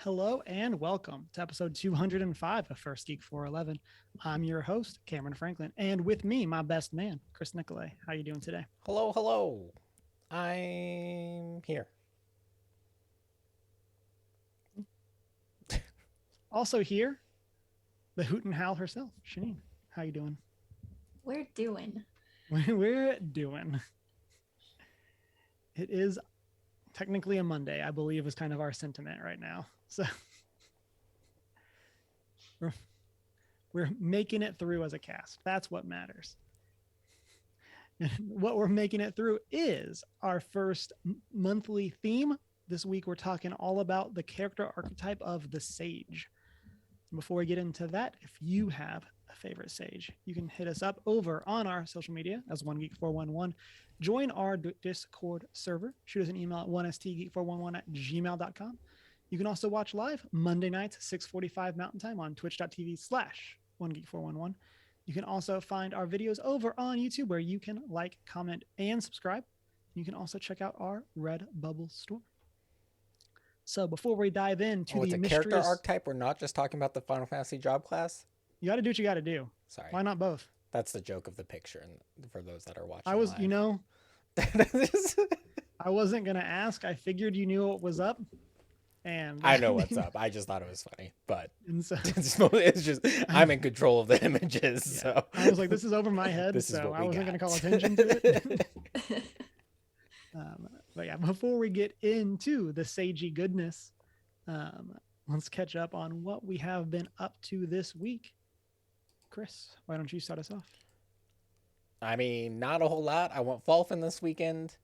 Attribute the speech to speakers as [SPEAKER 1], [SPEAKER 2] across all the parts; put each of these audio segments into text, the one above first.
[SPEAKER 1] Hello and welcome to episode 205 of First Geek 411. I'm your host, Cameron Franklin, and with me, my best man, Chris Nicolay. How are you doing today?
[SPEAKER 2] Hello, hello. I'm here.
[SPEAKER 1] Also here, the hoot and howl herself, Shanine. How you doing?
[SPEAKER 3] We're doing.
[SPEAKER 1] We're doing. It is technically a Monday, I believe, is kind of our sentiment right now. So we're making it through as a cast. That's what matters. And what we're making it through is our first monthly theme. This week, we're talking all about the character archetype of the sage. Before we get into that, if you have a favorite sage, you can hit us up over on our social media as OneGeek411. Join our Discord server. Shoot us an email at 1stgeek411@gmail.com. You can also watch live Monday nights, 6:45 Mountain Time on twitch.tv/OneGeek411. You can also find our videos over on YouTube where you can like, comment, and subscribe. You can also check out our Redbubble store. So before we dive into
[SPEAKER 2] it's
[SPEAKER 1] the
[SPEAKER 2] a
[SPEAKER 1] mysterious
[SPEAKER 2] character archetype. We're not just talking about the Final Fantasy job class.
[SPEAKER 1] You got to do what you got to do.
[SPEAKER 2] Sorry.
[SPEAKER 1] Why not both?
[SPEAKER 2] That's the joke of the picture and for those that are watching
[SPEAKER 1] I was,
[SPEAKER 2] live.
[SPEAKER 1] I wasn't going to ask. I figured you knew what was up. And
[SPEAKER 2] I know what's up. I just thought it was funny, but
[SPEAKER 1] and so,
[SPEAKER 2] it's just I'm in control of the images. Yeah. So
[SPEAKER 1] I was like, this is over my head, so I wasn't going to call attention to it. But yeah, before we get into the sagey goodness, let's catch up on what we have been up to this week. Chris, why don't you start us off?
[SPEAKER 2] I mean, not a whole lot. I went Falfin this weekend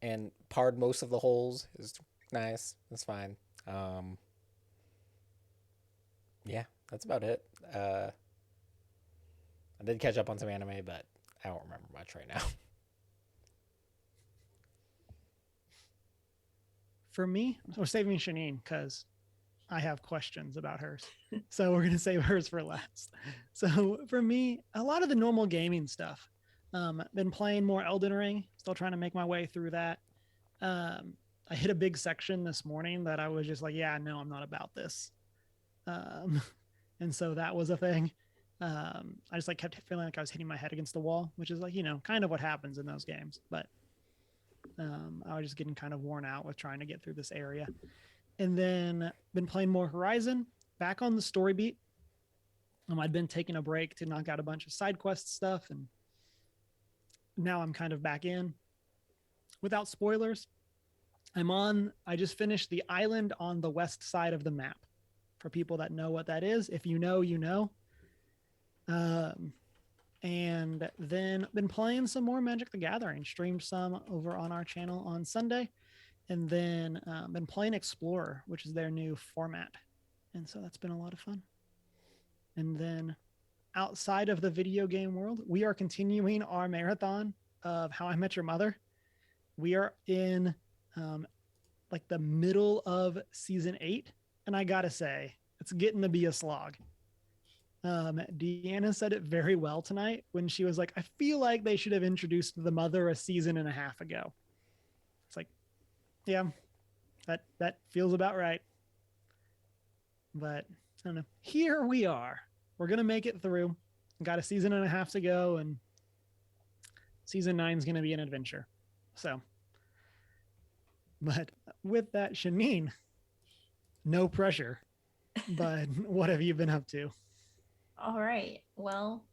[SPEAKER 2] and parred most of the holes. It was nice. That's fine. Yeah, that's about it. I did catch up on some anime, but I don't remember much right now.
[SPEAKER 1] For me, we're saving Shanine because I have questions about hers. So we're going to save hers for last. So for me, a lot of the normal gaming stuff. Been playing more Elden Ring, still trying to make my way through that. I hit a big section this morning that I was just like, yeah, no, I'm not about this. And so that was a thing. I just like kept feeling like I was hitting my head against the wall, which is like, kind of what happens in those games. But I was just getting kind of worn out with trying to get through this area. And then been playing more Horizon, back on the story beat. I'd been taking a break to knock out a bunch of side quest stuff, and now I'm kind of back in. Without spoilers, I just finished the island on the west side of the map. For people that know what that is, if you know, you know. And then been playing some more Magic the Gathering, streamed some over on our channel on Sunday, and then been playing Explorer, which is their new format. And so that's been a lot of fun. And then outside of the video game world, we are continuing our marathon of How I Met Your Mother. We are in like the middle of season 8. And I got to say, it's getting to be a slog. Deanna said it very well tonight when she was like, I feel like they should have introduced the mother a season and a half ago. It's like, yeah, that feels about right. But I don't know. Here we are. We're going to make it through. Got a season and a half to go, and season 9 is going to be an adventure. So, but with that, Shanine, no pressure, but what have you been up to?
[SPEAKER 3] All right. Well,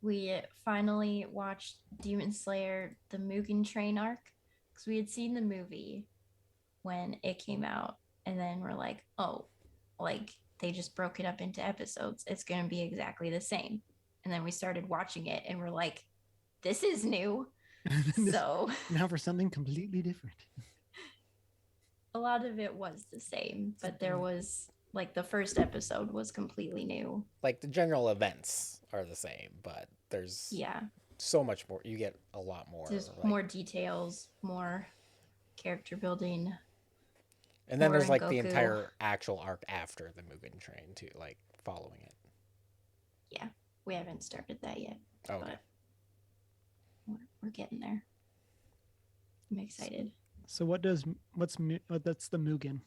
[SPEAKER 3] we finally watched Demon Slayer, the Mugen Train arc, because we had seen the movie when it came out, and then we're like, oh, like they just broke it up into episodes. It's going to be exactly the same. And then we started watching it, and we're like, this is new. So
[SPEAKER 1] now for something completely different.
[SPEAKER 3] A lot of it was the same, but there was like the first episode was completely new.
[SPEAKER 2] Like the general events are the same, but there's so much more. You get a lot more.
[SPEAKER 3] There's more details, more character building.
[SPEAKER 2] And then there's like the entire actual arc after the Mugen Train too, like following it.
[SPEAKER 3] Yeah, we haven't started that yet.
[SPEAKER 2] Okay.
[SPEAKER 3] But we're getting there. I'm excited.
[SPEAKER 1] So what's the Mugen?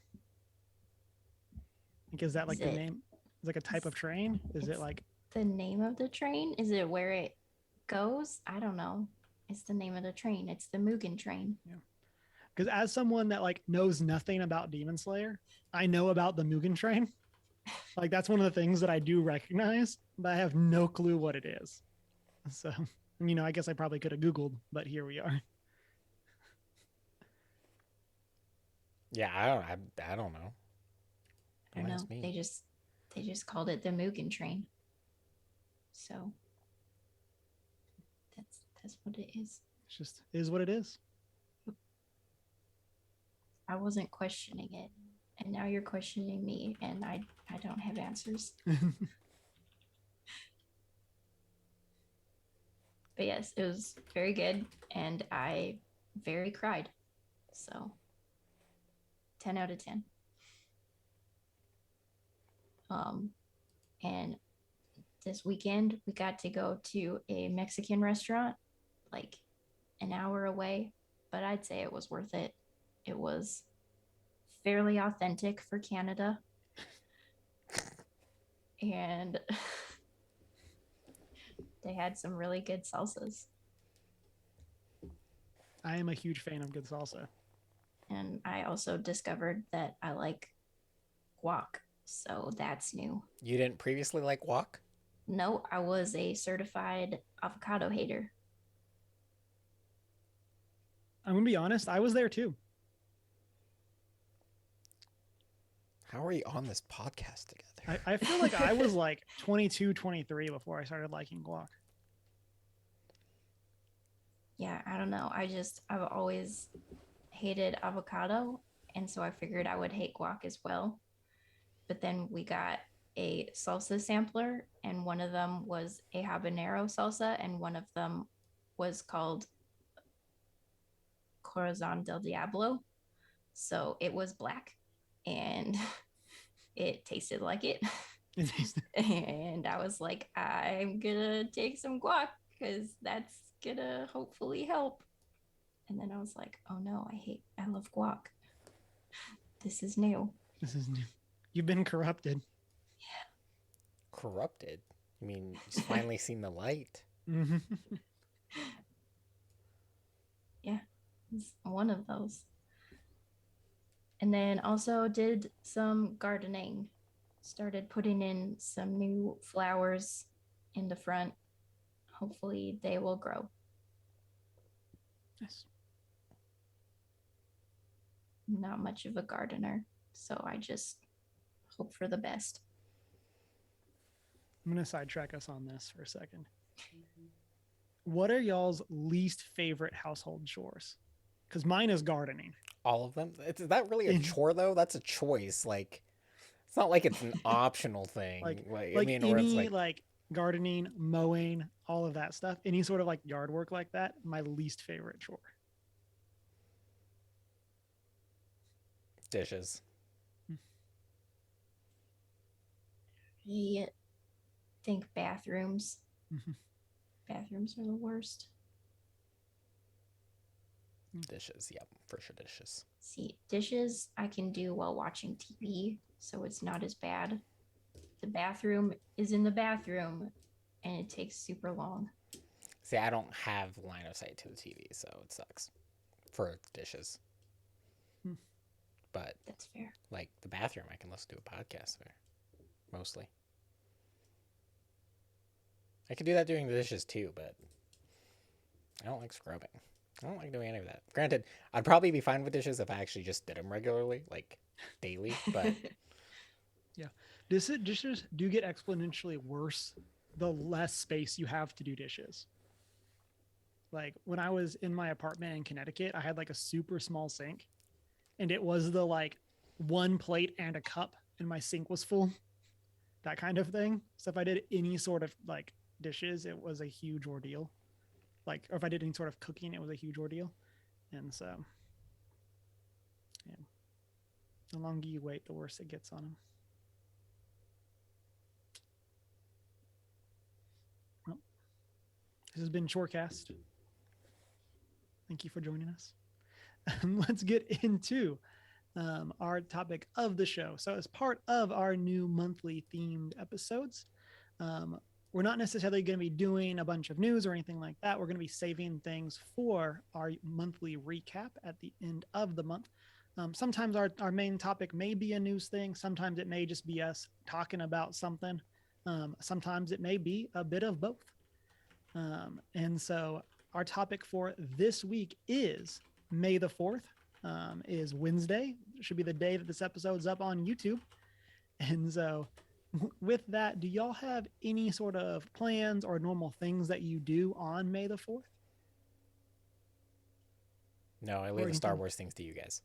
[SPEAKER 1] Like, is that like
[SPEAKER 3] Is
[SPEAKER 1] the
[SPEAKER 3] it
[SPEAKER 1] name? Is like a type of train? Is it
[SPEAKER 3] it's
[SPEAKER 1] like
[SPEAKER 3] the name of the train? Is it where it goes? I don't know. It's the name of the train. It's the Mugen train.
[SPEAKER 1] because as someone that like knows nothing about Demon Slayer, I know about the Mugen Train. Like that's one of the things that I do recognize, but I have no clue what it is. So, I guess I probably could have Googled, but here we are.
[SPEAKER 2] Yeah, I don't know.
[SPEAKER 3] I don't
[SPEAKER 2] Don't
[SPEAKER 3] know.
[SPEAKER 2] ask me.
[SPEAKER 3] They just called it the Mugen train. So that's what it is.
[SPEAKER 1] It's just is what it is.
[SPEAKER 3] I wasn't questioning it. And now you're questioning me and I don't have answers. But yes, it was very good and I very cried. So 10 out of 10. And this weekend we got to go to a Mexican restaurant like an hour away, but I'd say it was worth it. It was fairly authentic for Canada. And they had some really good salsas.
[SPEAKER 1] I am a huge fan of good salsa.
[SPEAKER 3] And I also discovered that I like guac. So that's new.
[SPEAKER 2] You didn't previously like guac?
[SPEAKER 3] No, I was a certified avocado hater.
[SPEAKER 1] I'm gonna be honest, I was there too.
[SPEAKER 2] How are you on this podcast together?
[SPEAKER 1] I feel like I was like 22, 23 before I started liking guac.
[SPEAKER 3] Yeah, I don't know. I've always hated avocado. And so I figured I would hate guac as well. But then we got a salsa sampler, and one of them was a habanero salsa, and one of them was called Corazon del Diablo. So it was black and it tasted like it. And I was like, I'm gonna take some guac because that's gonna hopefully help. And then I was like, oh no, I love guac. This is new.
[SPEAKER 1] This is new. You've been corrupted.
[SPEAKER 2] Corrupted? You mean you've finally seen the light?
[SPEAKER 3] Yeah, it's one of those. And then also did some gardening. Started putting in some new flowers in the front. Hopefully they will grow.
[SPEAKER 1] Nice.
[SPEAKER 3] Not much of a gardener, so I just hope for the best.
[SPEAKER 1] I'm gonna sidetrack us on this for a second. What are y'all's least favorite household chores? Because mine is gardening.
[SPEAKER 2] All of them? Is that really a chore though? That's a choice. Like, it's not like it's an optional thing.
[SPEAKER 1] Like
[SPEAKER 2] I mean, or it's
[SPEAKER 1] any like gardening, mowing, all of that stuff. Any sort of like yard work like that. My least favorite chore.
[SPEAKER 2] dishes.
[SPEAKER 3] I think bathrooms.
[SPEAKER 1] Mhm.
[SPEAKER 3] Bathrooms are the worst.
[SPEAKER 2] Dishes, yep, for sure dishes.
[SPEAKER 3] See, dishes I can do while watching TV, so it's not as bad. The bathroom is in the bathroom and it takes super long.
[SPEAKER 2] See, I don't have line of sight to the TV, so it sucks for dishes. But
[SPEAKER 3] that's fair.
[SPEAKER 2] Like the bathroom, I can listen to a podcast there, mostly. I could do that doing the dishes too, but I don't like scrubbing. I don't like doing any of that. Granted, I'd probably be fine with dishes if I actually just did them regularly, like daily, but
[SPEAKER 1] yeah, dishes do get exponentially worse the less space you have to do dishes. Like when I was in my apartment in Connecticut, I had like a super small sink, and it was the like one plate and a cup, and my sink was full. That kind of thing. So if I did any sort of like dishes, it was a huge ordeal. Like, or if I did any sort of cooking, it was a huge ordeal. And so, yeah, the longer you wait, the worse it gets on them. Well, this has been Shorecast. Thank you for joining us. Let's get into our topic of the show. So, as part of our new monthly themed episodes, um, we're not necessarily going to be doing a bunch of news or anything like that. We're going to be saving things for our monthly recap at the end of the month. Sometimes our main topic may be a news thing. Sometimes it may just be us talking about something. Sometimes it may be a bit of both. And so our topic for this week is May the 4th, is Wednesday. It should be the day that this episode's up on YouTube. And so with that, do y'all have any sort of plans or normal things that you do on May the 4th?
[SPEAKER 2] No, I leave the Star Wars things to you guys.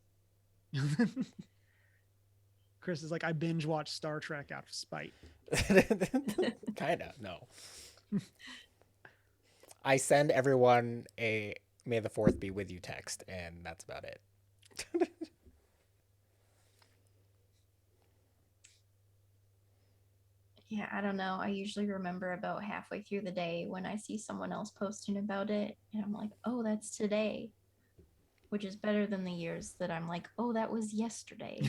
[SPEAKER 1] Chris is like, I binge watch Star Trek out of spite.
[SPEAKER 2] Kind of, no. I send everyone a May the 4th be with you text, and that's about it.
[SPEAKER 3] Yeah, I don't know. I usually remember about halfway through the day when I see someone else posting about it, and I'm like, oh, that's today, which is better than the years that I'm like, oh, that was yesterday.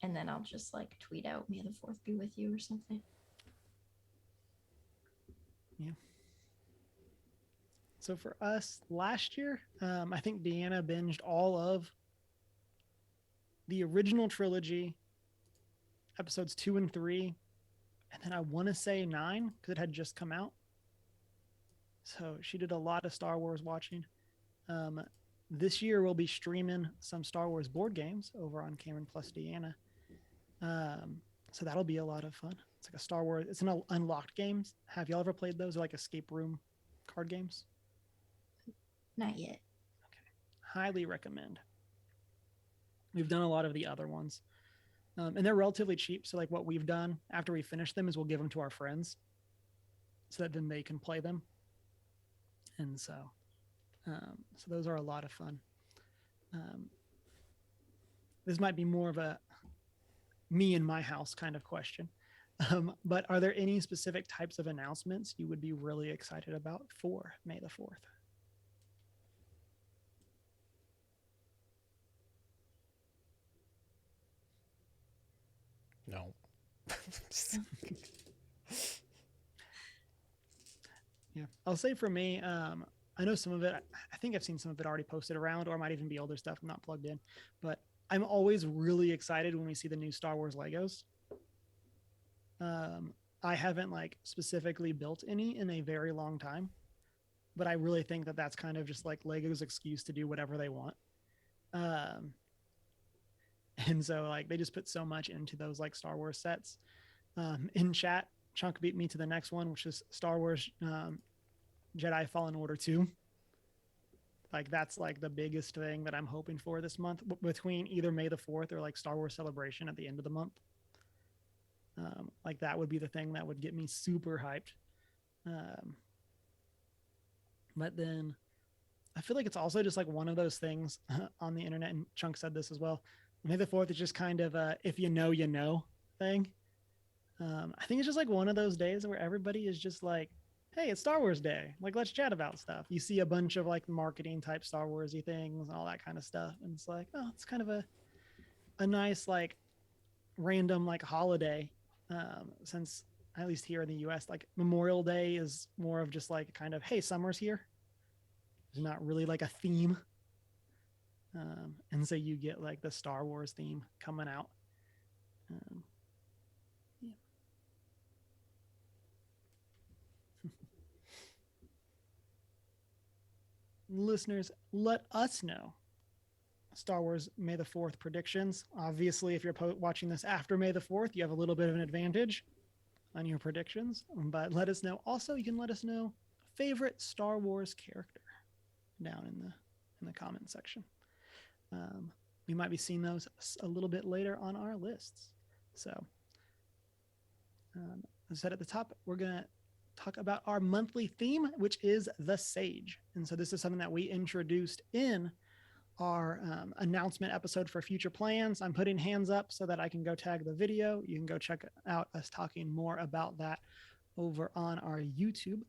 [SPEAKER 3] And then I'll just like tweet out, May the 4th be with you or something.
[SPEAKER 1] Yeah. So for us last year, I think Deanna binged all of the original trilogy, episodes 2 and 3, and then I want to say 9 because it had just come out. So she did a lot of Star Wars watching. This year we'll be streaming some Star Wars board games over on Cameron Plus Deanna. So that'll be a lot of fun. It's like a Star Wars. It's an unlocked games. Have y'all ever played those? They're like escape room card games.
[SPEAKER 3] Not yet.
[SPEAKER 1] Okay, highly recommend. We've done a lot of the other ones, and they're relatively cheap. So like what we've done after we finish them is we'll give them to our friends, so that then they can play them. And so those are a lot of fun. This might be more of a me in my house kind of question. But are there any specific types of announcements you would be really excited about for May the 4th?
[SPEAKER 2] No.
[SPEAKER 1] Yeah, I'll say for me, I know some of it. I think I've seen some of it already posted around, or it might even be older stuff. I'm not plugged in, but I'm always really excited when we see the new Star Wars Legos. I haven't like specifically built any in a very long time, but I really think that that's kind of just like Lego's excuse to do whatever they want. Um, and so like they just put so much into those like Star Wars sets. In chat, Chunk beat me to the next one, which is Star Wars Jedi Fallen Order 2. Like that's like the biggest thing that I'm hoping for this month, between either May the 4th or like Star Wars Celebration at the end of the month. Like that would be the thing that would get me super hyped. But then I feel like it's also just like one of those things on the internet, and Chunk said this as well. May the 4th is just kind of a if you know thing. I think it's just like one of those days where everybody is just like, hey, it's Star Wars Day. Like, let's chat about stuff. You see a bunch of like marketing type Star Warsy things and all that kind of stuff. And it's like, oh, it's kind of a nice, like, random, like, holiday. Since, at least here in the US, like, Memorial Day is more of just like kind of, hey, summer's here. There's not really like a theme. And so you get like the Star Wars theme coming out. Yeah. Listeners, let us know Star Wars May the 4th predictions. Obviously, if you're watching this after May the 4th, you have a little bit of an advantage on your predictions. But let us know. Also, you can let us know favorite Star Wars character down in the comment section. We might be seeing those a little bit later on our lists. So, as I said at the top, we're going to talk about our monthly theme, which is the Sage. And so this is something that we introduced in our announcement episode for future plans. I'm putting hands up so that I can go tag the video. You can go check out us talking more about that over on our YouTube.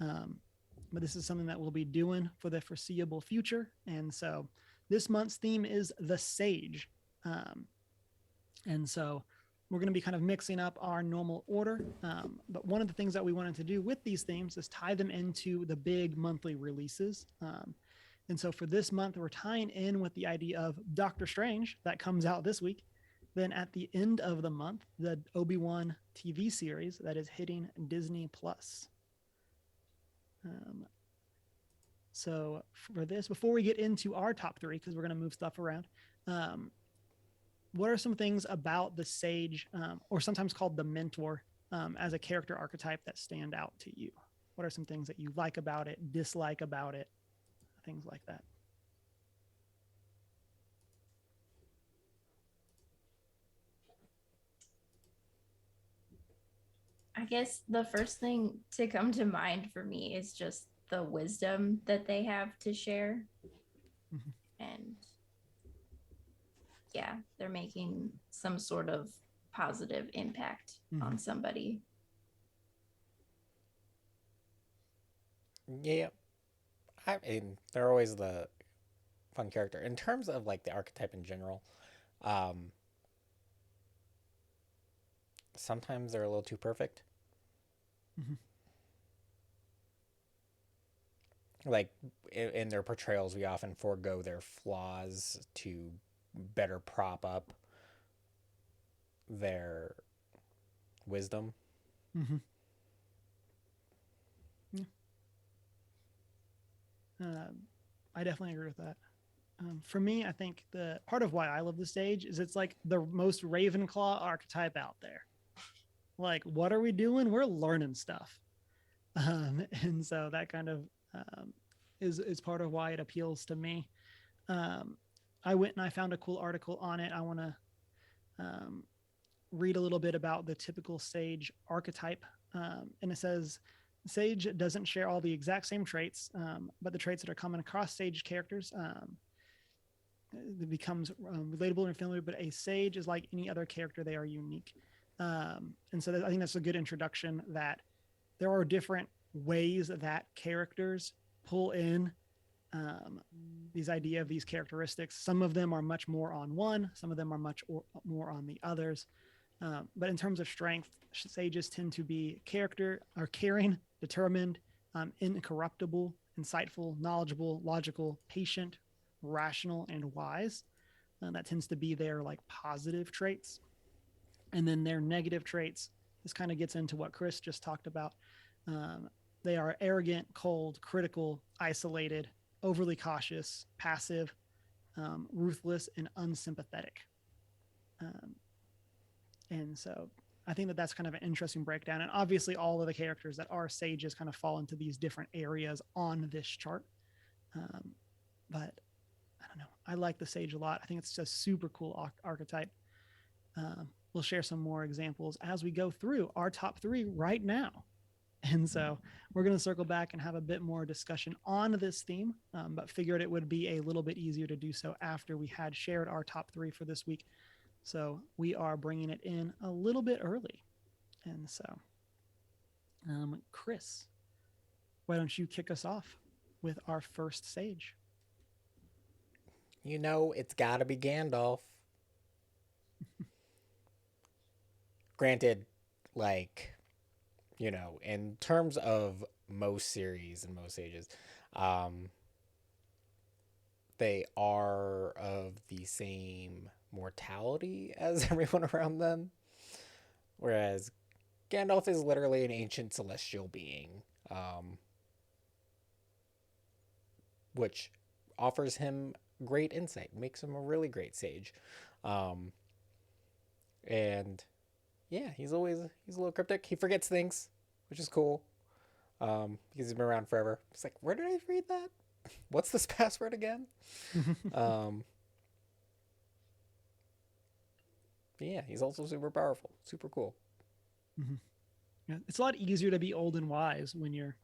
[SPEAKER 1] But this is something that we'll be doing for the foreseeable future. And so this month's theme is the Sage. Um, and so we're going to be kind of mixing up our normal order. But one of the things that we wanted to do with these themes is tie them into the big monthly releases. And so for this month, we're tying in with the idea of Doctor Strange that comes out this week. Then at the end of the month, the Obi-Wan TV series that is hitting Disney Plus. So for this, before we get into our top three, because we're going to move stuff around, what are some things about the Sage, or sometimes called the Mentor, as a character archetype that stand out to you? What are some things that you like about it, dislike about it, things like that?
[SPEAKER 3] I guess the first thing to come to mind for me is just the wisdom that they have to share.
[SPEAKER 1] Mhm.
[SPEAKER 3] And yeah, they're making some sort of positive impact on somebody.
[SPEAKER 2] Yeah, I mean, they're always the fun character. In terms of like the archetype in general, um, sometimes they're a little too perfect.
[SPEAKER 1] Mm-hmm.
[SPEAKER 2] Like in their portrayals, we often forego their flaws to better prop up their wisdom.
[SPEAKER 1] Mm-hmm. Yeah. I definitely agree with that. For me, I think the part of why I love the Sage is it's like the most Ravenclaw archetype out there. Like, what are we doing? We're learning stuff. And so that kind of um, is part of why it appeals to me. Um, I went and I found a cool article on it. I want to um, read a little bit about the typical Sage archetype. And it says Sage doesn't share all the exact same traits, but the traits that are common across Sage characters, it becomes relatable and familiar. But a Sage is like any other character; they are unique. And so I think that's a good introduction. That there are different ways that characters pull in these idea of these characteristics. Some of them are much more on one, some of them are much more on the others. But in terms of strength, sages tend to be character or caring, determined, incorruptible, insightful, knowledgeable, logical, patient, rational, and wise. That tends to be their like positive traits. And then their negative traits, this kind of gets into what Chris just talked about. Um, they are arrogant, cold, critical, isolated, overly cautious, passive, ruthless, and unsympathetic. Um, and so I think that that's kind of an interesting breakdown. And obviously, all of the characters that are sages kind of fall into these different areas on this chart. But I don't know. I like the sage a lot. I think it's a super cool archetype. We'll share some more examples as we go through our top three right now. And so we're going to circle back and have a bit more discussion on this theme, but figured it would be a little bit easier to do so after we had shared our top three for this week. So we are bringing it in a little bit early. And so, Chris, why don't you kick us off with our first sage?
[SPEAKER 2] You know, it's got to be Gandalf. Granted, like, you know, in terms of most series and most ages, um, they are of the same mortality as everyone around them. Whereas Gandalf is literally an ancient celestial being, which offers him great insight, makes him a really great sage. Um, and yeah, he's a little cryptic. He forgets things, which is cool. Because he's been around forever. It's like, where did I read that? What's this password again? Yeah, he's also super powerful, super cool.
[SPEAKER 1] Mm-hmm. Yeah, it's a lot easier to be old and wise when you're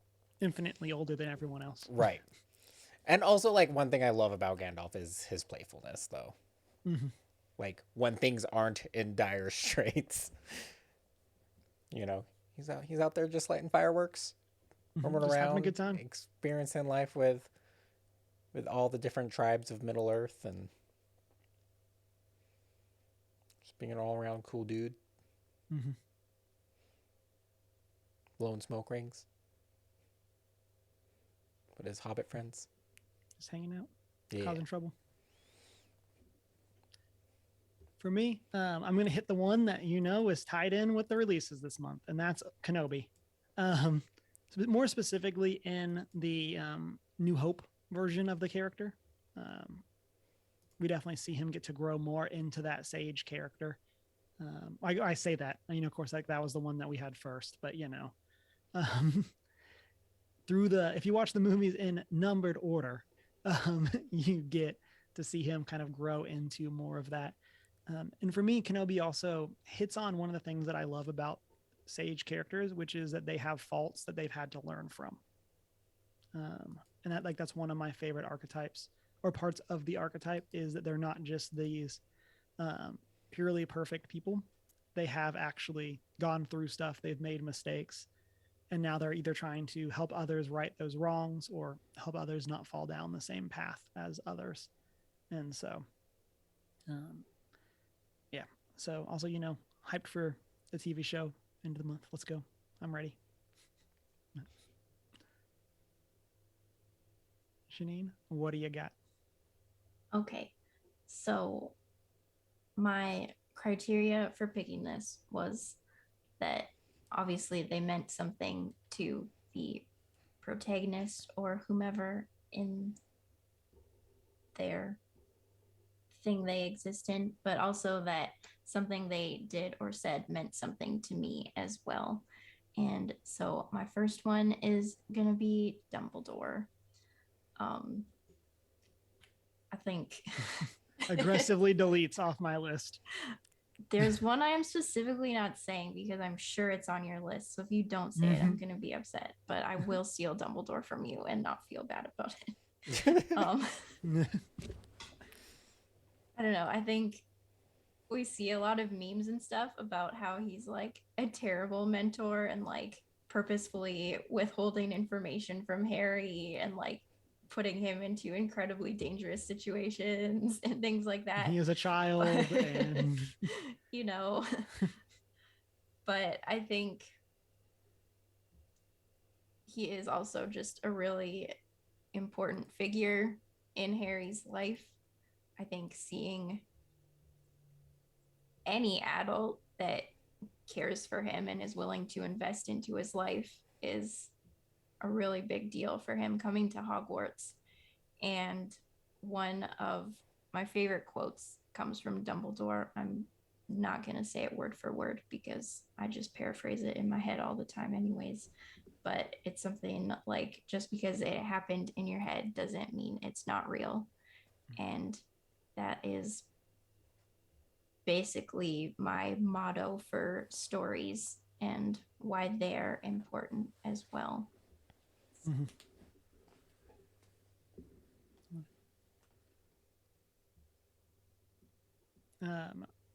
[SPEAKER 1] infinitely older than everyone else.
[SPEAKER 2] Right. And also, like, one thing I love about Gandalf is his playfulness, though.
[SPEAKER 1] Mm-hmm.
[SPEAKER 2] Like, when things aren't in dire straits, you know, he's out there just lighting fireworks, roaming
[SPEAKER 1] Just
[SPEAKER 2] around,
[SPEAKER 1] having a good time.
[SPEAKER 2] experiencing life with with all the different tribes of Middle Earth and just being an all around cool dude.
[SPEAKER 1] Mm-hmm.
[SPEAKER 2] Blowing smoke rings with his hobbit friends.
[SPEAKER 1] Just hanging out,
[SPEAKER 2] Yeah.
[SPEAKER 1] causing trouble. For me, I'm going to hit the one that is tied in with the releases this month, and that's Kenobi. More specifically in the New Hope version of the character. We definitely see him get to grow more into that sage character. I say that, of course, like that was the one that we had first, but um, if you watch the movies in numbered order, you get to see him kind of grow into more of that. And for me, Kenobi also hits on one of the things that I love about sage characters, which is that they have faults that they've had to learn from. And that's one of my favorite archetypes or parts of the archetype, is that they're not just these purely perfect people. They have actually gone through stuff. They've made mistakes. And now they're either trying to help others right those wrongs or help others not fall down the same path as others. And so, yeah. So also, hyped for the TV show end of the month. Let's go. I'm ready. Shanine, what do you got?
[SPEAKER 3] Okay. So my criteria for picking this was that obviously they meant something to the protagonist or whomever in their thing they exist in, but also that something they did or said meant something to me as well. And so my first one is going to be Dumbledore. I think
[SPEAKER 1] aggressively deletes off my list.
[SPEAKER 3] There's one I am specifically not saying because I'm sure it's on your list. So if you don't say it, I'm going to be upset. But I will steal Dumbledore from you and not feel bad about it. I don't know. I think we see a lot of memes and stuff about how he's like a terrible mentor and like purposefully withholding information from Harry and like putting him into incredibly dangerous situations and things like that.
[SPEAKER 1] He is a child, and
[SPEAKER 3] but I think he is also just a really important figure in Harry's life. I think seeing any adult that cares for him and is willing to invest into his life is a really big deal for him coming to Hogwarts. And one of my favorite quotes comes from Dumbledore. I'm not going to say it word for word because I just paraphrase it in my head all the time, anyways. But it's something like, just because it happened in your head doesn't mean it's not real. And that is basically my motto for stories and why they're important as well.
[SPEAKER 1] Mm-hmm.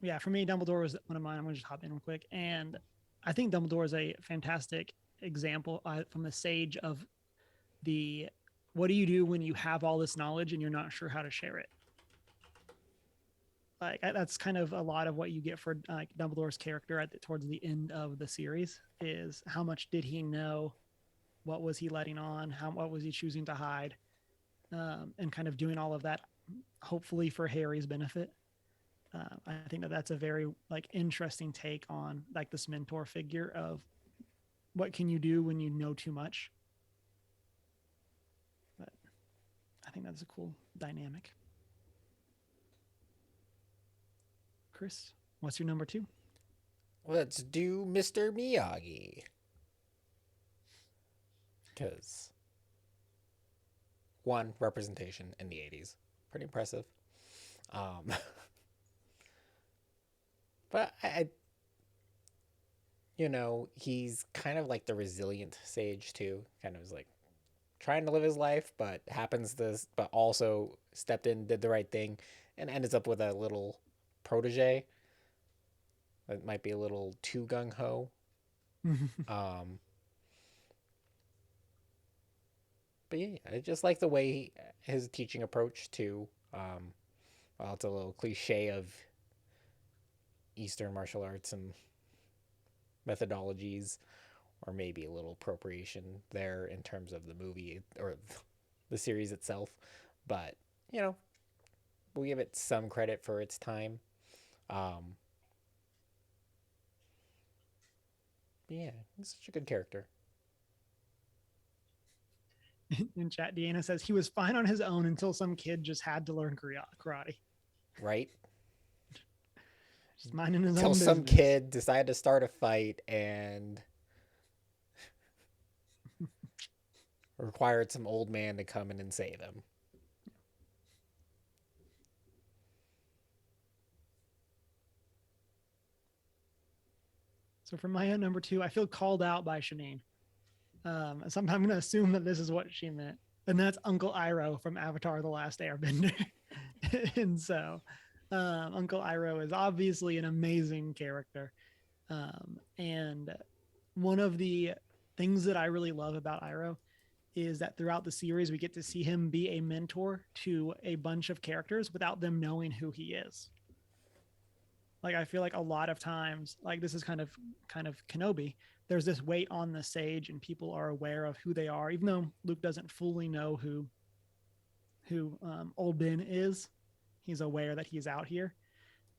[SPEAKER 1] Yeah, for me, Dumbledore was one of mine. I'm going to just hop in real quick. And I think Dumbledore is a fantastic example from the sage of what do you do when you have all this knowledge and you're not sure how to share it? Like that's kind of a lot of what you get for like Dumbledore's character towards the end of the series, is how much did he know? What was he letting on? What was he choosing to hide? And kind of doing all of that, hopefully for Harry's benefit. I think that's a very interesting take on this mentor figure of what can you do when you know too much. But I think that's a cool dynamic. Chris, what's your number 2?
[SPEAKER 2] Let's do Mr. Miyagi. Because one, representation in the 80s. Pretty impressive. But he's kind of like the resilient sage too. Kind of is like trying to live his life, but but also stepped in, did the right thing, and ends up with a little protege that might be a little too gung-ho. But yeah, I just like the way his teaching approach to, well, it's a little cliche of Eastern martial arts and methodologies, or maybe a little appropriation there in terms of the movie or the series itself. But, you know, we'll give it some credit for its time. Um, yeah, he's such a good character.
[SPEAKER 1] In chat, Deanna says he was fine on his own until some kid just had to learn karate.
[SPEAKER 2] Right?
[SPEAKER 1] Just minding his
[SPEAKER 2] Until
[SPEAKER 1] own
[SPEAKER 2] some
[SPEAKER 1] business.
[SPEAKER 2] kid decided to start a fight and required some old man to come in and save him.
[SPEAKER 1] So for my number 2, I feel called out by Shanine. So I'm going to assume that this is what she meant. And that's Uncle Iroh from Avatar: The Last Airbender. And so Uncle Iroh is obviously an amazing character. And one of the things that I really love about Iroh is that throughout the series, we get to see him be a mentor to a bunch of characters without them knowing who he is. Like, I feel like a lot of times, like this is kind of Kenobi, there's this weight on the sage and people are aware of who they are, even though Luke doesn't fully know who Old Ben is. He's aware that he's out here.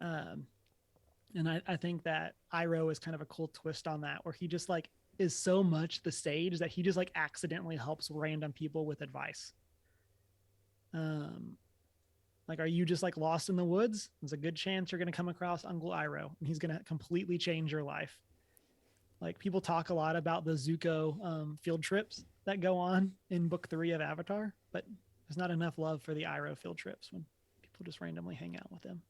[SPEAKER 1] And I think that Iroh is kind of a cool twist on that, where he just like is so much the sage that he just like accidentally helps random people with advice. Like, are you just like lost in the woods? There's a good chance you're going to come across Uncle Iroh, and he's going to completely change your life. Like, people talk a lot about the Zuko field trips that go on in Book 3 of Avatar, but there's not enough love for the Iroh field trips when people just randomly hang out with him.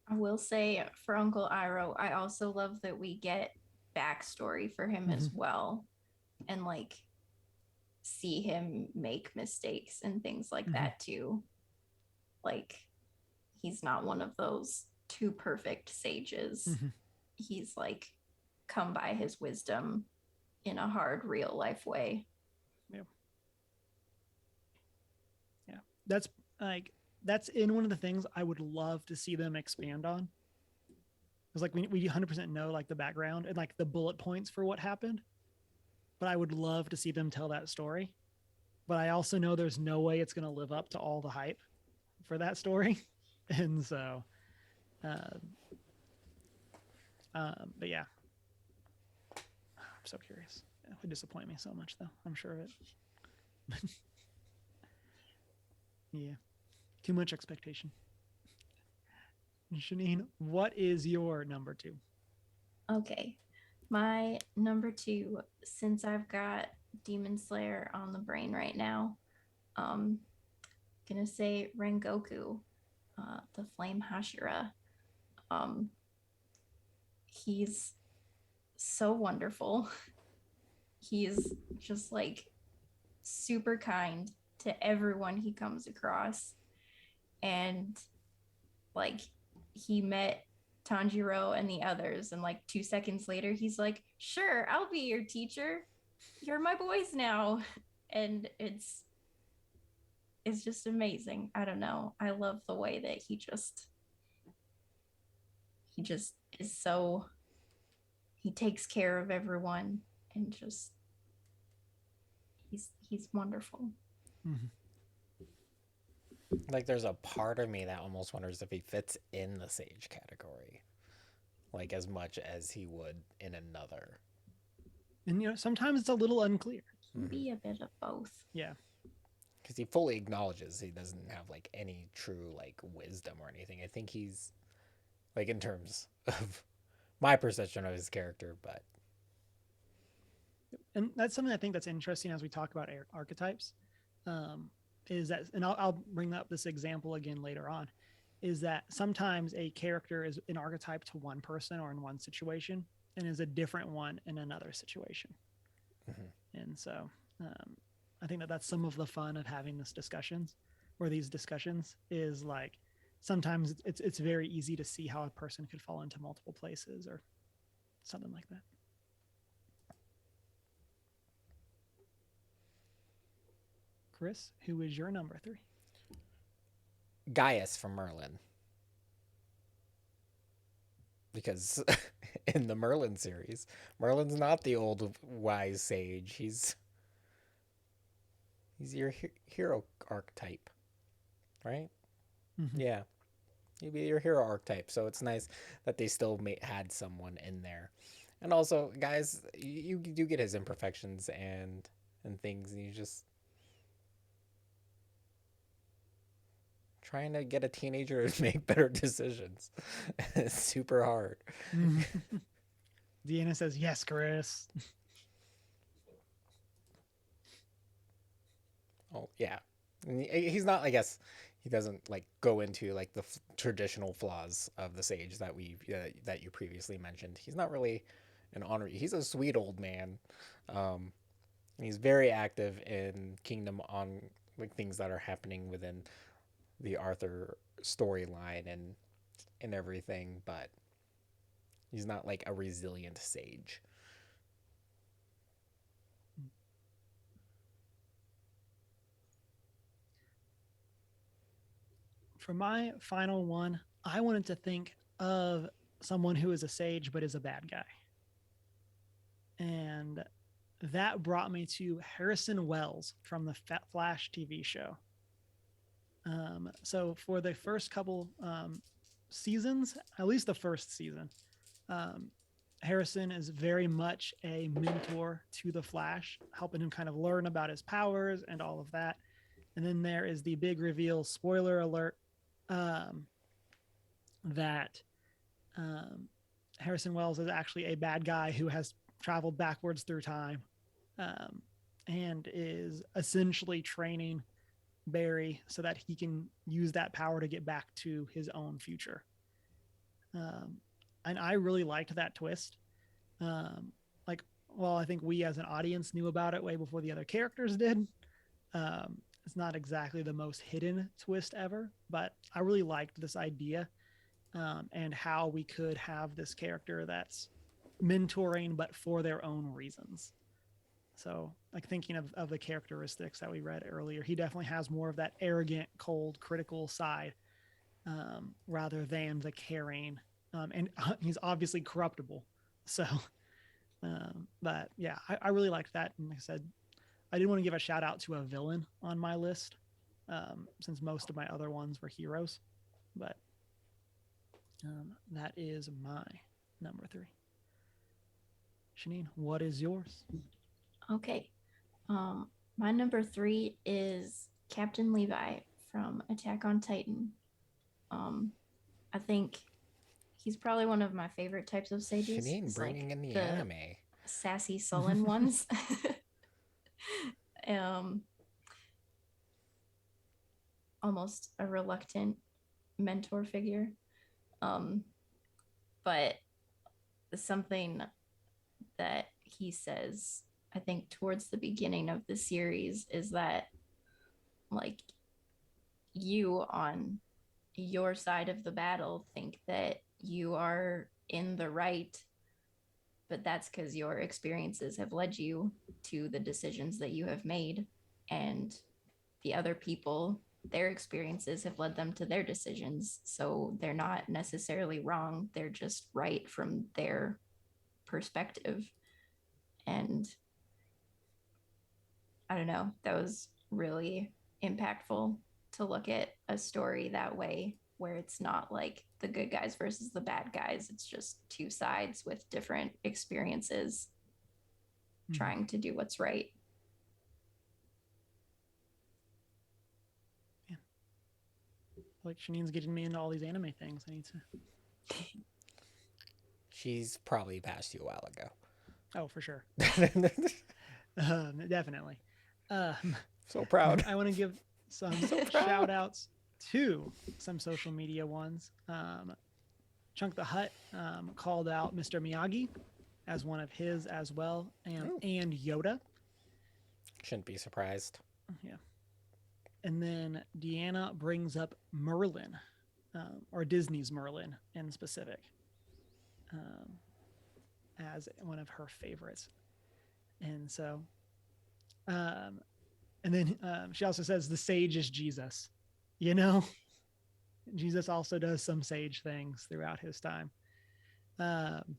[SPEAKER 3] I will say for Uncle Iroh, I also love that we get backstory for him as well, and like see him make mistakes and things like that too. Like, he's not one of those too perfect sages. He's like come by his wisdom in a hard real life way.
[SPEAKER 1] Yeah, that's in one of the things I would love to see them expand on. Because like we 100% know like the background and like the bullet points for what happened, but I would love to see them tell that story. But I also know there's no way it's going to live up to all the hype for that story. And so, but yeah, I'm so curious. It would disappoint me so much, though. I'm sure of it. Yeah, too much expectation. Shanine, what is your number 2?
[SPEAKER 3] Okay, my number 2, since I've got Demon Slayer on the brain right now, gonna say Rengoku, the Flame Hashira. He's so wonderful. He's just like super kind to everyone he comes across. And like, he met Tanjiro and the others, and like 2 seconds later, he's like, "Sure, I'll be your teacher. You're my boys now." And it's just amazing. I don't know. I love the way that he just is so, he takes care of everyone, and just he's wonderful.
[SPEAKER 2] Like, there's a part of me that almost wonders if he fits in the sage category, like as much as he would in another.
[SPEAKER 1] And sometimes it's a little unclear.
[SPEAKER 3] He can be a bit of both.
[SPEAKER 1] Yeah,
[SPEAKER 2] because he fully acknowledges he doesn't have like any true like wisdom or anything. I think he's like, in terms of my perception of his character, but
[SPEAKER 1] and that's something I think that's interesting as we talk about archetypes. Is that, and I'll bring up this example again later on, is that sometimes a character is an archetype to one person or in one situation and is a different one in another situation. And so I think that that's some of the fun of having these discussions is like, sometimes it's very easy to see how a person could fall into multiple places, or something like that. Chris, who is your number 3?
[SPEAKER 2] Gaius from Merlin. Because in the Merlin series, Merlin's not the old wise sage. He's your hero archetype, right?
[SPEAKER 1] Mm-hmm.
[SPEAKER 2] Yeah, he'd be your hero archetype. So it's nice that they still had someone in there. And also, guys, you do get his imperfections and things, and you just trying to get a teenager to make better decisions. It's super hard.
[SPEAKER 1] Mm-hmm. Deanna says, yes, Chris.
[SPEAKER 2] Oh, yeah. And he's not, I guess, he doesn't like go into like the traditional flaws of the sage that that you previously mentioned. He's not really an honorary. He's a sweet old man. And he's very active in Kingdom on like things that are happening within the Arthur storyline and everything, but he's not like a resilient sage.
[SPEAKER 1] For my final one, I wanted to think of someone who is a sage but is a bad guy. And that brought me to Harrison Wells from the Flash TV show. So for the first couple seasons, at least the first season, Harrison is very much a mentor to the Flash, helping him kind of learn about his powers and all of that. And then there is the big reveal, spoiler alert, that Harrison Wells is actually a bad guy who has traveled backwards through time, and is essentially training Barry so that he can use that power to get back to his own future. And I really liked that twist. Like, well, I think we as an audience knew about it way before the other characters did. It's not exactly the most hidden twist ever, but I really liked this idea, and how we could have this character that's mentoring, but for their own reasons. So, like thinking of the characteristics that we read earlier, he definitely has more of that arrogant, cold, critical side, rather than the caring. And he's obviously corruptible. So, but yeah, I really liked that. And like I said, I did want to give a shout out to a villain on my list, since most of my other ones were heroes. But that is my number 3. Shanine, what is yours?
[SPEAKER 3] Okay. My number 3 is Captain Levi from Attack on Titan. I think he's probably one of my favorite types of sages.
[SPEAKER 2] Shanine
[SPEAKER 3] It's
[SPEAKER 2] bringing
[SPEAKER 3] like
[SPEAKER 2] in the
[SPEAKER 3] the
[SPEAKER 2] anime.
[SPEAKER 3] sassy sullen ones. Almost a reluctant mentor figure. But something that he says, I think, towards the beginning of the series is that, like, you on your side of the battle think that you are in the right, but that's because your experiences have led you to the decisions that you have made, and the other people, their experiences have led them to their decisions. So they're not necessarily wrong, they're just right from their perspective. And I don't know, that was really impactful to look at a story that way, where it's not like the good guys versus the bad guys. It's just two sides with different experiences trying to do what's right.
[SPEAKER 1] Yeah. Like Shanine's getting me into all these anime things. I need to.
[SPEAKER 2] She's probably passed you a while ago.
[SPEAKER 1] Oh, for sure. Definitely.
[SPEAKER 2] So proud.
[SPEAKER 1] I want to give some shout outs to some social media ones. Chunk the Hut called out Mr. Miyagi as one of his as well, and Yoda.
[SPEAKER 2] Shouldn't be surprised.
[SPEAKER 1] Yeah. And then Deanna brings up Merlin, or Disney's Merlin in specific, as one of her favorites. And so, um, and then she also says the sage is Jesus. You know, Jesus also does some sage things throughout his time. Um,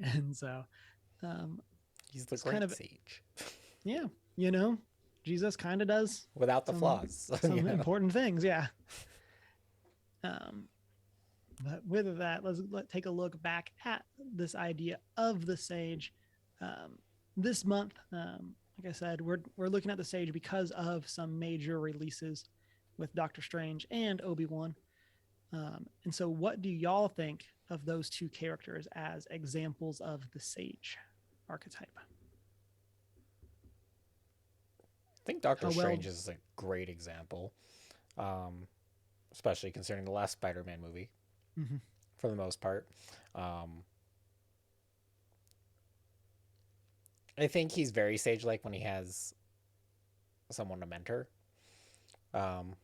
[SPEAKER 1] and so um,
[SPEAKER 2] He's the
[SPEAKER 1] it's kind
[SPEAKER 2] great
[SPEAKER 1] of,
[SPEAKER 2] sage
[SPEAKER 1] yeah, you know, Jesus kind of does
[SPEAKER 2] without the
[SPEAKER 1] some
[SPEAKER 2] flaws.
[SPEAKER 1] some important things. Yeah. Um, but with that, let's take a look back at this idea of the sage. This month, like I said, we're looking at the sage because of some major releases with Doctor Strange and Obi-Wan. And so, what do y'all think of those two characters as examples of the sage archetype?
[SPEAKER 2] I think Doctor
[SPEAKER 1] How well?
[SPEAKER 2] Strange is a great example, um, especially concerning the last Spider-Man movie.
[SPEAKER 1] Mhm.
[SPEAKER 2] For the most part, um, I think he's very sage-like when he has someone to mentor. Um,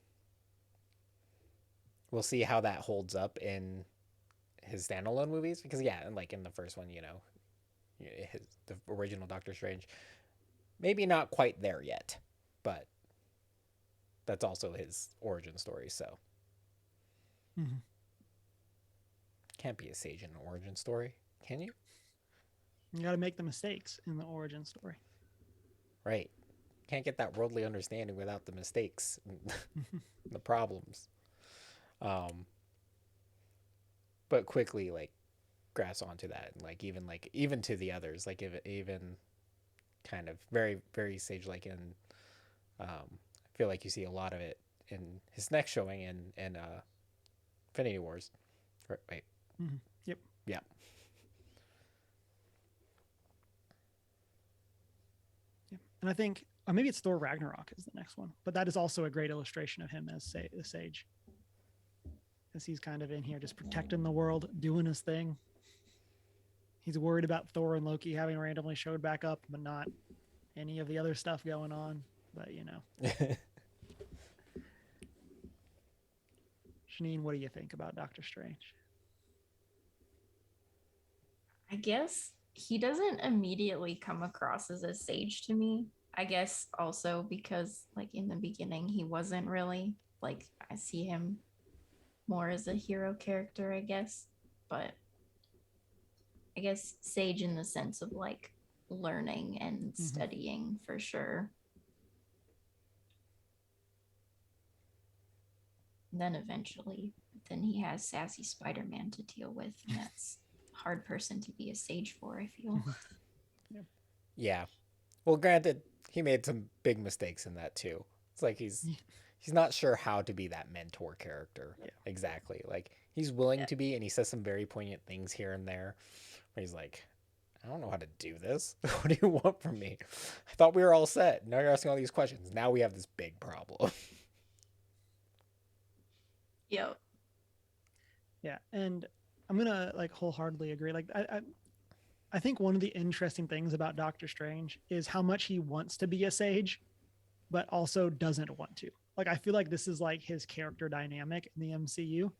[SPEAKER 2] we'll see how that holds up in his standalone movies because yeah, and like in the first one, the original Doctor Strange, maybe not quite there yet, but that's also his origin story. So
[SPEAKER 1] Mhm.
[SPEAKER 2] can't be a sage in an origin story, can you?
[SPEAKER 1] You got to make the mistakes in the origin story.
[SPEAKER 2] Right. Can't get that worldly understanding without the mistakes and the problems. Um, but quickly like grasp onto that and like even to the others, like if even kind of very very sage like in I feel like you see a lot of it in his next showing in Infinity Wars. Wait.
[SPEAKER 1] Mhm. Yep.
[SPEAKER 2] Yeah.
[SPEAKER 1] Yeah. And I think maybe it's Thor Ragnarok is the next one, but that is also a great illustration of him as the sage, as he's kind of in here just protecting the world, doing his thing. He's worried about Thor and Loki having randomly showed back up, but not any of the other stuff going on. But Shanine, what do you think about Doctor Strange?
[SPEAKER 3] I guess he doesn't immediately come across as a sage to me. I guess also because, like, in the beginning, he wasn't really. Like, I see him more as a hero character, I guess. But I guess sage in the sense of like learning and
[SPEAKER 1] Mm-hmm.
[SPEAKER 3] studying for sure. And then eventually, then he has sassy Spider-Man to deal with, and that's a hard person to be a sage for, I feel.
[SPEAKER 1] Yeah.
[SPEAKER 2] Yeah. Well, granted, he made some big mistakes in that too. It's like he's not sure how to be that mentor character
[SPEAKER 1] Yeah.
[SPEAKER 2] exactly. Like he's willing
[SPEAKER 3] Yeah.
[SPEAKER 2] to be, and he says some very poignant things here and there. Where he's like, I don't know how to do this. What do you want from me? I thought we were all set. Now you're asking all these questions. Now we have this big problem.
[SPEAKER 3] Yep.
[SPEAKER 1] Yeah, and I'm gonna like wholeheartedly agree. Like I think one of the interesting things about Doctor Strange is how much he wants to be a sage, but also doesn't want to. Like I feel like this is like his character dynamic in the MCU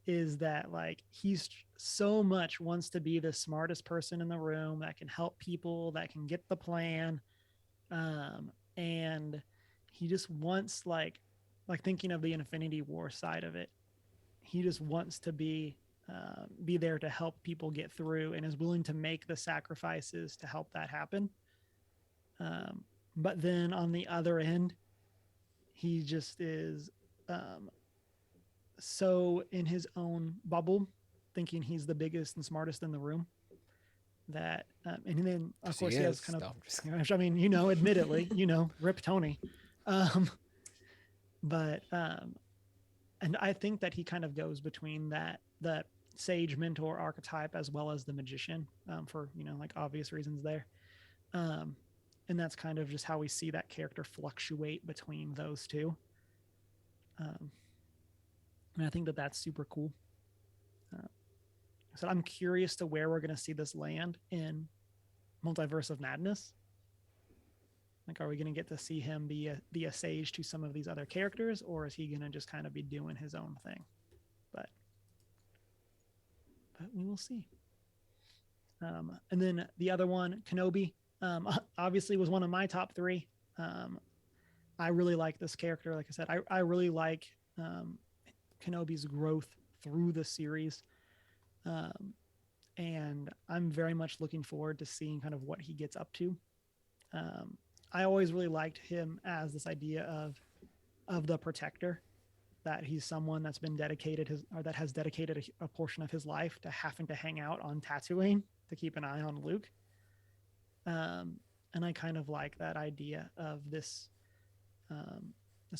[SPEAKER 1] is that like he's so much wants to be the smartest person in the room that can help people, that can get the plan, and he just wants like thinking of the Infinity War side of it. He just wants to be there to help people get through and is willing to make the sacrifices to help that happen. Um, but then on the other end, he just is um, so in his own bubble, thinking he's the biggest and smartest in the room. That and then of course he has kind of,
[SPEAKER 2] No, I'm just...
[SPEAKER 1] I mean, admittedly, rip Tony, um, but and I think that he kind of goes between that sage mentor archetype as well as the magician, for like obvious reasons there, um, and that's kind of just how we see that character fluctuate between those two. Um, and I think that that's super cool. So I'm curious to where we're going to see this land in Multiverse of Madness. Like, are we going to get to see him be a sage to some of these other characters, or is he going to just kind of be doing his own thing? But we will see. And then the other one, Kenobi, obviously was one of my top three. Um, I really like this character. Like I said, I really like um, Kenobi's growth through the series. Um, and I'm very much looking forward to seeing kind of what he gets up to. Um, I always really liked him as this idea of the protector, that he's someone that's been dedicated his or that has dedicated a portion of his life to having to hang out on Tatooine to keep an eye on Luke. And I kind of like that idea of this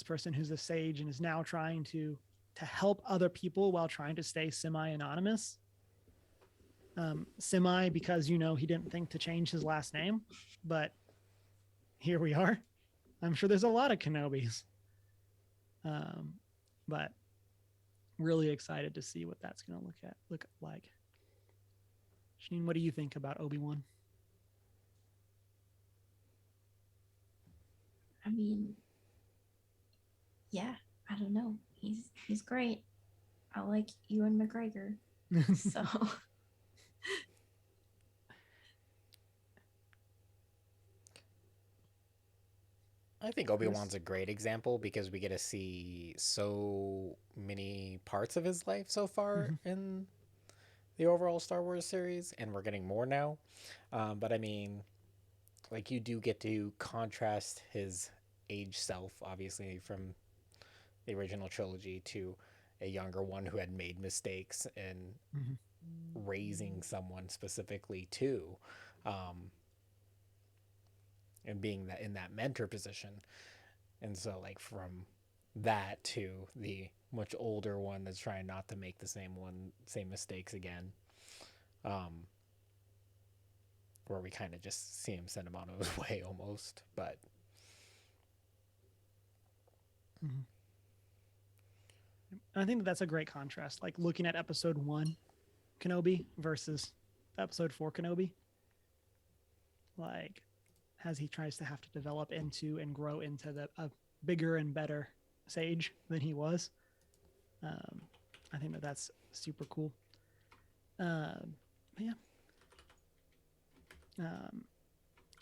[SPEAKER 1] person who's a sage and is now trying to help other people while trying to stay semi anonymous. Semi because he didn't think to change his last name, but here we are. I'm sure there's a lot of Kenobis, but really excited to see what that's going to look like. Janine, what do you think about Obi-Wan?
[SPEAKER 3] I mean, yeah, I don't know. He's great. I like Ewan McGregor. So
[SPEAKER 2] I think Obi-Wan's a great example because we get to see so many parts of his life so far in the overall Star Wars series, and we're getting more now. But I mean, like, you do get to contrast his age self, obviously, from the original trilogy to a younger one who had made mistakes and raising someone specifically too, and being that in that mentor position. And so, like, from that to the much older one that's trying not to make the same mistakes again, where we kind of just see him send him on his way almost. But
[SPEAKER 1] I think that's a great contrast. Like looking at episode 1 Kenobi versus episode 4 Kenobi. Like as he tries to have to develop into and grow into a bigger and better sage than he was. I think that's super cool. Yeah.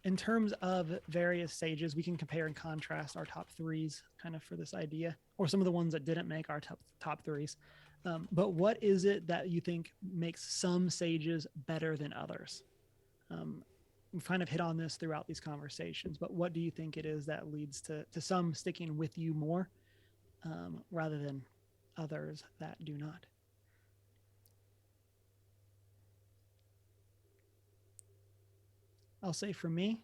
[SPEAKER 1] In terms of various sages, we can compare and contrast our top threes kind of for this idea, or some of the ones that didn't make our top threes. But what is it that you think makes some sages better than others? We've kind of hit on this throughout these conversations, but what do you think it is that leads to some sticking with you more rather than others that do not? I'll say for me,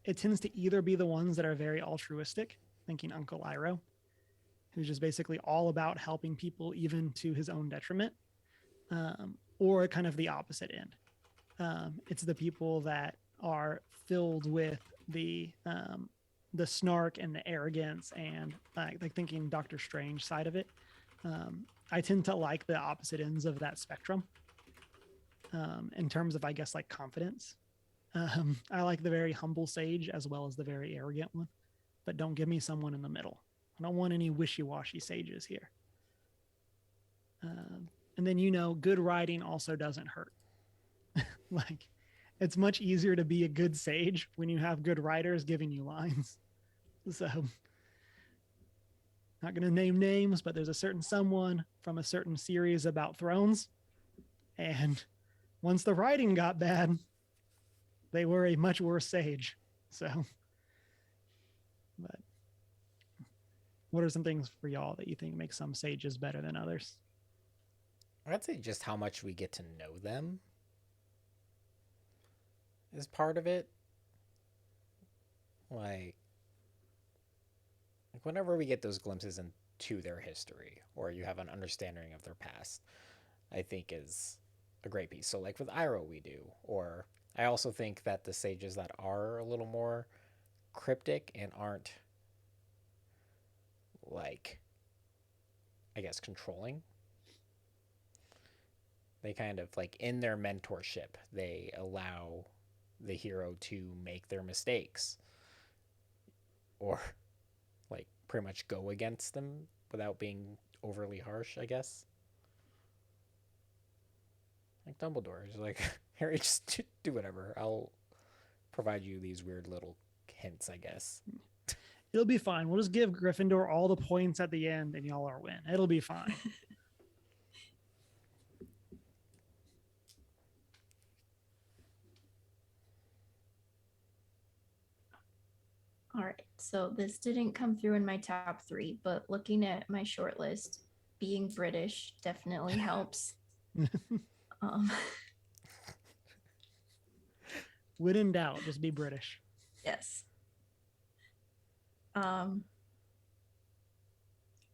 [SPEAKER 1] it tends to either be the ones that are very altruistic, thinking Uncle Iroh, who's just basically all about helping people even to his own detriment, or kind of the opposite end. It's the people that are filled with the snark and the arrogance and like thinking Doctor Strange side of it. I tend to like the opposite ends of that spectrum in terms of, I guess, like confidence. I like the very humble sage as well as the very arrogant one, but don't give me someone in the middle. I don't want any wishy-washy sages here. And then, good writing also doesn't hurt. Like, it's much easier to be a good sage when you have good writers giving you lines. So, not going to name names, but there's a certain someone from a certain series about thrones. And once the writing got bad, they were a much worse sage. So, but what are some things for y'all that you think make some sages better than others?
[SPEAKER 2] I'd say just how much we get to know them is part of it. Like whenever we get those glimpses into their history, or you have an understanding of their past, I think is a great piece. So like with Iroh we do, or I also think that the sages that are a little more cryptic and aren't, like, I guess, controlling, they kind of, like, in their mentorship, they allow the hero to make their mistakes, or, like, pretty much go against them without being overly harsh, I guess. Like Dumbledore is like, Harry, just do whatever. I'll provide you these weird little hints, I guess.
[SPEAKER 1] It'll be fine. We'll just give Gryffindor all the points at the end and y'all are win. It'll be fine.
[SPEAKER 3] All right. So this didn't come through in my top 3, but looking at my short list, being British definitely helps. um,
[SPEAKER 1] When in doubt, just be British.
[SPEAKER 3] yes. I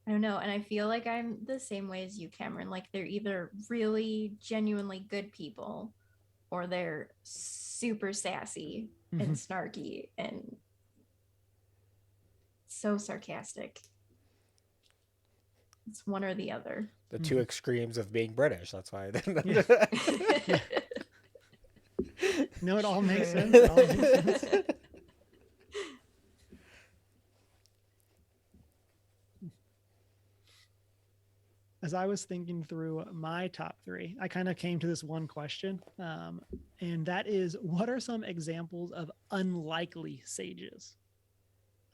[SPEAKER 3] don't know. And I feel like I'm the same way as you, Cameron. Like they're either really genuinely good people or they're super sassy and snarky and so sarcastic. It's one or the other.
[SPEAKER 2] The two extremes of being British. That's why.
[SPEAKER 1] No, it all makes sense. It all makes sense. As I was thinking through my top 3, I kind of came to this one question, and that is, what are some examples of unlikely sages?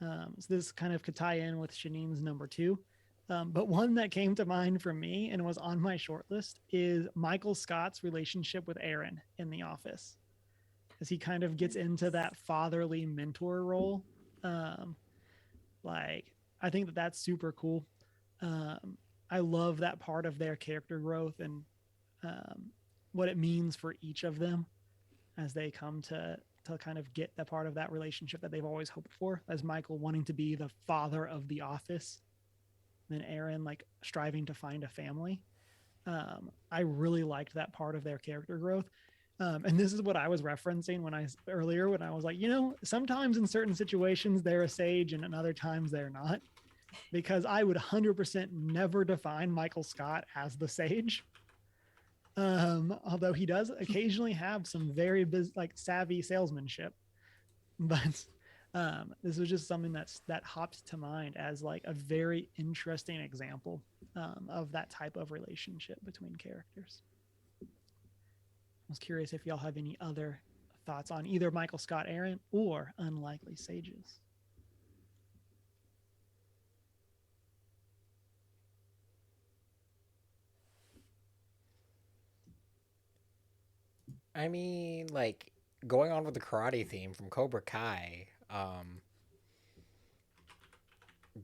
[SPEAKER 1] So this kind of could tie in with Shanine's number 2. But one that came to mind for me and was on my short list is Michael Scott's relationship with Aaron in The Office, as he kind of gets into that fatherly mentor role. Like, I think that that's super cool. I love that part of their character growth and what it means for each of them as they come to kind of get that part of that relationship that they've always hoped for, as Michael wanting to be the father of the office, then Aaron like striving to find a family. I really liked that part of their character growth. And this is what I was referencing when I was like, sometimes in certain situations they're a sage and in other times they're not, because I would 100% never define Michael Scott as the sage. Although he does occasionally have some very savvy salesmanship, but this was just something that hopped to mind as like a very interesting example of that type of relationship between characters. I was curious if y'all have any other thoughts on either Michael Scott Aaron or unlikely sages.
[SPEAKER 2] I mean, like, going on with the karate theme from Cobra Kai,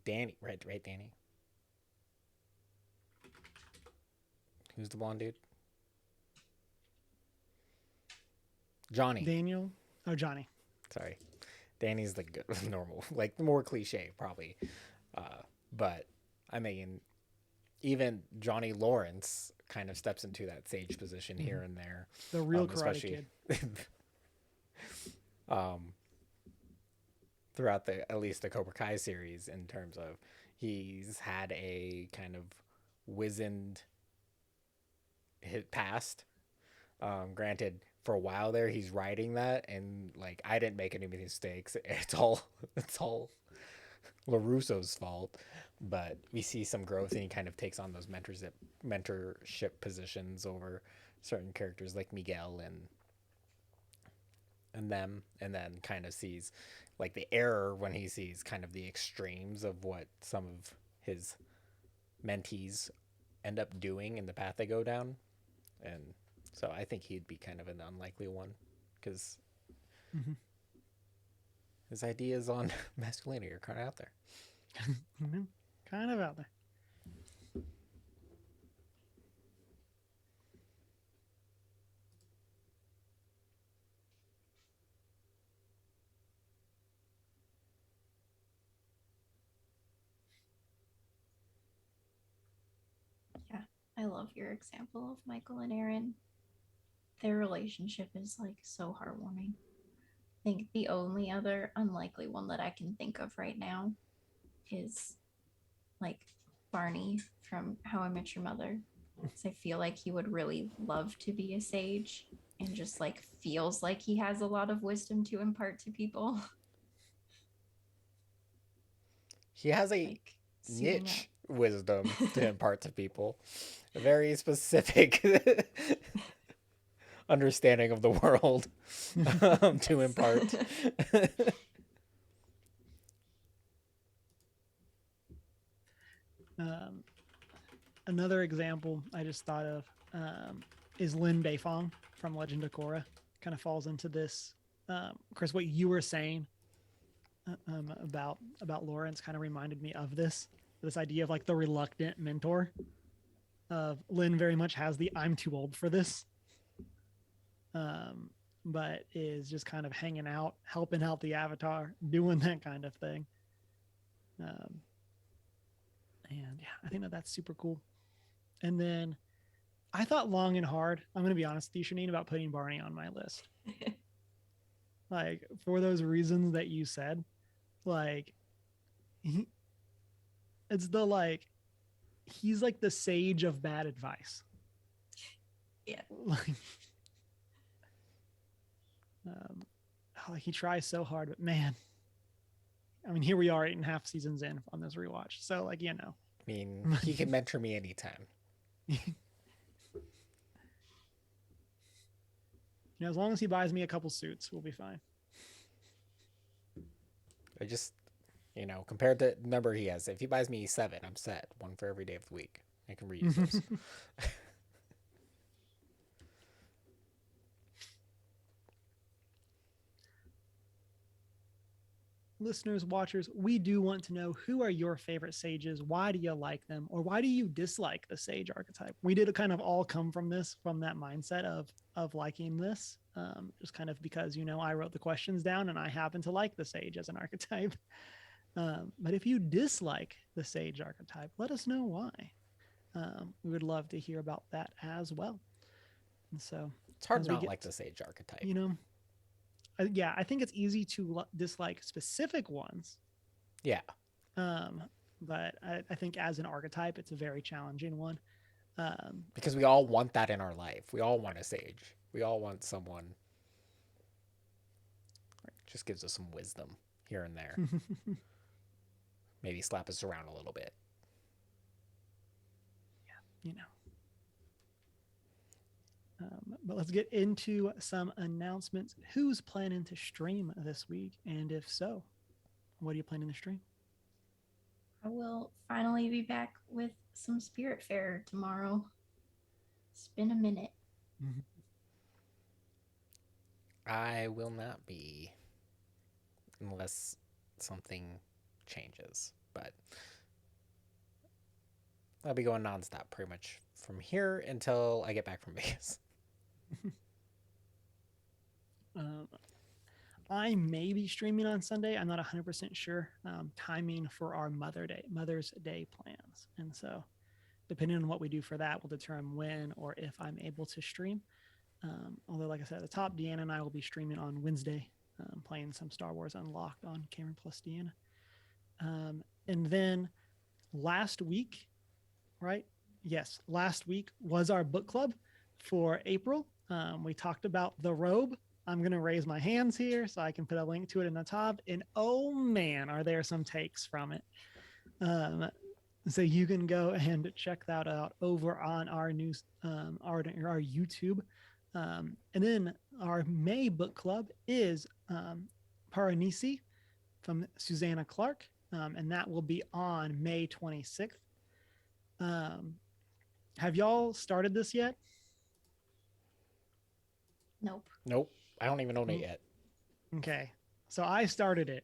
[SPEAKER 2] Danny, right, Danny? Who's the blonde dude? Johnny.
[SPEAKER 1] Daniel? Oh, Johnny.
[SPEAKER 2] Sorry. Danny's the good, normal, like, more cliche, probably. But, I mean, even Johnny Lawrence kind of steps into that sage position here and there.
[SPEAKER 1] The real Karate Kid.
[SPEAKER 2] Throughout at least the Cobra Kai series, in terms of he's had a kind of wizened hit past. Granted, for a while there, he's riding that, and like I didn't make any mistakes. It's all LaRusso's fault. But we see some growth, and he kind of takes on those mentorship positions over certain characters like Miguel and them, and then kind of sees like the error when he sees kind of the extremes of what some of his mentees end up doing in the path they go down. And so I think he'd be kind of an unlikely one, because his ideas on masculinity are kind of out there.
[SPEAKER 1] Kind of out there.
[SPEAKER 3] Yeah, I love your example of Michael and Aaron. Their relationship is like so heartwarming. I think the only other unlikely one that I can think of right now is like Barney from How I Met Your Mother. So I feel like he would really love to be a sage and just like feels like he has a lot of wisdom to impart to people.
[SPEAKER 2] He has a
[SPEAKER 3] Like
[SPEAKER 2] niche wisdom to impart to people. A very specific understanding of the world to impart.
[SPEAKER 1] Um, Another example I just thought of is Lin Beifong from Legend of Korra. Kind of falls into this. Chris, what you were saying about Lawrence kind of reminded me of this idea of like the reluctant mentor. Of Lin very much has the I'm too old for this, but is just kind of hanging out, helping out the Avatar, doing that kind of thing. And yeah, I think that that's super cool. And then I thought long and hard. I'm going to be honest with you, Shanine, about putting Barney on my list. Like for those reasons that you said, like it's the like he's like the sage of bad advice.
[SPEAKER 3] Yeah.
[SPEAKER 1] Like, like he tries so hard, but man, I mean, here we are 8.5 seasons in on this rewatch. So like, you know,
[SPEAKER 2] I mean, he can mentor me anytime.
[SPEAKER 1] you know, as long as he buys me a couple suits, we'll be fine.
[SPEAKER 2] I just, you know, compared to the number he has, if he buys me 7, I'm set. One for every day of the week. I can reuse those.
[SPEAKER 1] Listeners, watchers, we do want to know, who are your favorite sages? Why do you like them? Or why do you dislike the sage archetype? We did kind of all come from that mindset of liking this, just kind of because, you know, I wrote the questions down and I happen to like the sage as an archetype. But if you dislike the sage archetype, let us know why. We would love to hear about that as well. And so
[SPEAKER 2] it's hard not like the sage archetype.
[SPEAKER 1] You know, yeah, I think it's easy to dislike specific ones.
[SPEAKER 2] Yeah.
[SPEAKER 1] But I think as an archetype, it's a very challenging one.
[SPEAKER 2] Because we all want that in our life. We all want a sage. We all want someone just gives us some wisdom here and there. Maybe slap us around a little bit.
[SPEAKER 1] Yeah, you know. But let's get into some announcements. Who's planning to stream this week? And if so, what are you planning to stream?
[SPEAKER 3] I will finally be back with some Spiritfarer tomorrow. It's been a minute.
[SPEAKER 1] Mm-hmm.
[SPEAKER 2] I will not be unless something changes, but I'll be going nonstop pretty much from here until I get back from Vegas.
[SPEAKER 1] I may be streaming on Sunday. I'm not 100% sure. Timing for our Mother's Day plans. And so depending on what we do for that will determine when or if I'm able to stream. Although, like I said at the top, Deanna and I will be streaming on Wednesday, playing some Star Wars Unlocked on Cameron plus Deanna. And then last week, right? Yes, last week was our book club for April. We talked about The Robe. I'm going to raise my hands here so I can put a link to it in the top. And oh man, are there some takes from it. So you can go and check that out over on our news, our YouTube. And then our May book club is Paranisi from Susanna Clark. And that will be on May 26th. Have y'all started this yet?
[SPEAKER 3] Nope.
[SPEAKER 2] I don't even own it yet.
[SPEAKER 1] Okay. So I started it.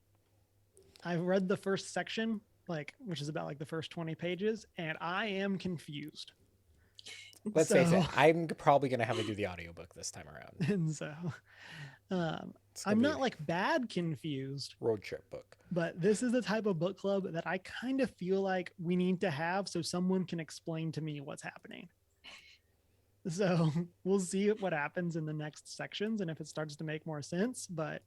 [SPEAKER 1] I've read the first section, which is about the first 20 pages, and I am confused.
[SPEAKER 2] Let's face it, I'm probably going to have to do the audiobook this time around.
[SPEAKER 1] And so I'm not bad confused.
[SPEAKER 2] Road trip book.
[SPEAKER 1] But this is the type of book club that I kind of feel like we need to have so someone can explain to me what's happening. So we'll see what happens in the next sections and if it starts to make more sense. But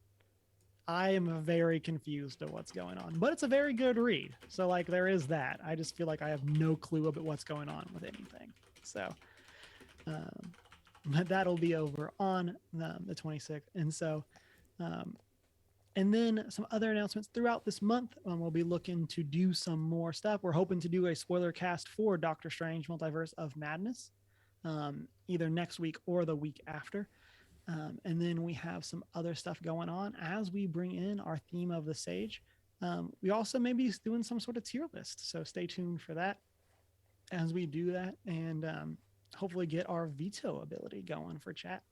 [SPEAKER 1] I am very confused at what's going on. But it's a very good read. So there is that. I just feel like I have no clue about what's going on with anything. So but that'll be over on the 26th. And so and then some other announcements throughout this month. We'll be looking to do some more stuff. We're hoping to do a spoiler cast for Doctor Strange Multiverse of Madness. Either next week or the week after. And then we have some other stuff going on as we bring in our theme of the sage. We also may be doing some sort of tier list. So stay tuned for that as we do that, and hopefully get our veto ability going for chat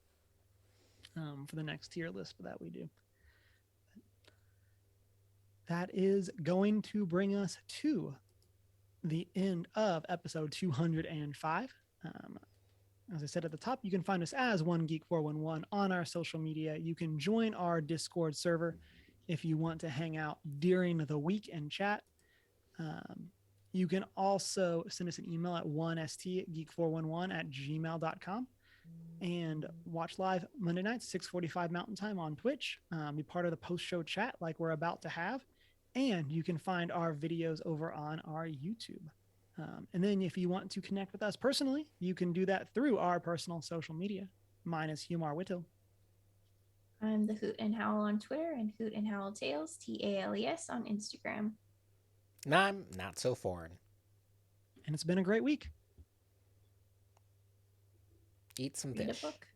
[SPEAKER 1] for the next tier list that we do. That is going to bring us to the end of episode 205. As I said at the top, you can find us as One Geek 411 on our social media. You can join our Discord server if you want to hang out during the week and chat. You can also send us an email at 1stgeek411@gmail.com and watch live Monday nights, 6:45 Mountain Time on Twitch. Be part of the post-show chat like we're about to have. And you can find our videos over on our YouTube. And then if you want to connect with us personally, you can do that through our personal social media. Mine is Humar Whittle.
[SPEAKER 3] I'm the Hoot and Howl on Twitter and Hoot and Howl Tales, TALES on Instagram.
[SPEAKER 2] And I'm not so foreign.
[SPEAKER 1] And it's been a great week.
[SPEAKER 2] Eat some
[SPEAKER 3] Read
[SPEAKER 2] fish.
[SPEAKER 3] a book.